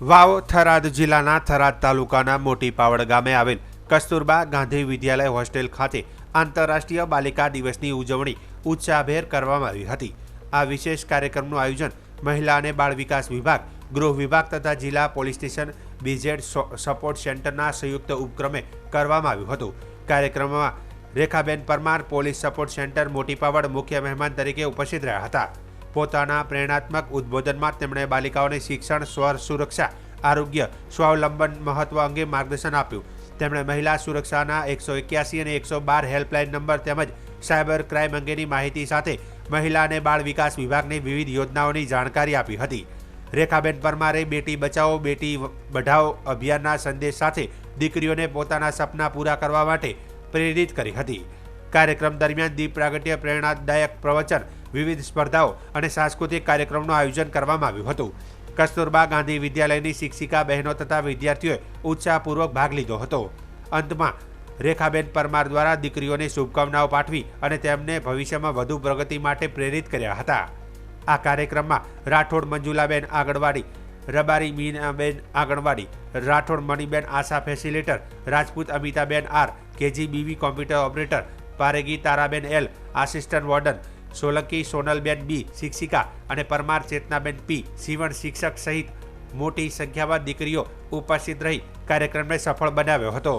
વાવ થરાદ જિલ્લાના થરાદ તાલુકાના મોટી પાવડ ગામે આવેલ કસ્તુરબા ગાંધી વિદ્યાલય હોસ્ટેલ ખાતે આંતરરાષ્ટ્રીય બાલિકા દિવસની ઉજવણી ઉત્સાહભેર કરવામાં આવી હતી। આ વિશેષ કાર્યક્રમનું આયોજન મહિલા અને બાળ વિકાસ વિભાગ, ગૃહ વિભાગ તથા જિલ્લા પોલીસ સ્ટેશન બીઝેડ સપોર્ટ સેન્ટરના સંયુક્ત ઉપક્રમે કરવામાં આવ્યું હતું। કાર્યક્રમમાં Rekhaben Parmar, police support centre મોટી પાવડ મુખ્ય મહેમાન તરીકે ઉપસ્થિત રહ્યા હતા। પોતાના પ્રેરણાત્મક ઉદ્બોધનમાં તેમણે બાલિકાઓને શિક્ષણ, સ્વ સુરક્ષા, આરોગ્ય, સ્વાવલંબન મહત્વ અંગે માર્ગદર્શન આપ્યું। તેમણે મહિલા સુરક્ષાના 181 અને 112 હેલ્પલાઇન નંબર તેમજ સાયબર ક્રાઇમ અંગેની માહિતી સાથે મહિલા અને બાળ વિકાસ વિભાગની વિવિધ યોજનાઓની જાણકારી આપી હતી। રેખાબેન પરમારે બેટી બચાવો બેટી બઢાઓ અભિયાનના સંદેશ સાથે દીકરીઓને પોતાના સપના પૂરા કરવા માટે પ્રેરિત કરી હતી। કાર્યક્રમ દરમિયાન દીપ પ્રાગટ્ય, પ્રેરણાદાયક પ્રવચન, વિવિધ સ્પર્ધાઓ અને સાંસ્કૃતિક કાર્યક્રમનું આયોજન કરવામાં આવ્યું હતું। કસ્તુરબા ગાંધી વિદ્યાલયની શિક્ષિકા બહેનો તથા વિદ્યાર્થીઓએ ઉત્સાહપૂર્વક ભાગ લીધો હતો। અંતમાં રેખાબેન પરમાર દ્વારા દીકરીઓને શુભકામનાઓ પાઠવી અને તેમને ભવિષ્યમાં વધુ પ્રગતિ માટે પ્રેરિત કર્યા હતા। આ કાર્યક્રમમાં Rathod Manjulaben anganwadi, Rabari Meenaben anganwadi, Rathod Maniben ASHA facilitator, Rajput Amitaben R, KGBV computer operator, Paregi Taraben L assistant warden, Solanki Sonalben B શિક્ષિકા અને પરમાર ચેતનાબેન પી સીવણ શિક્ષક સહિત મોટી સંખ્યામાં દીકરીઓ ઉપસ્થિત રહી કાર્યક્રમને સફળ બનાવ્યો હતો।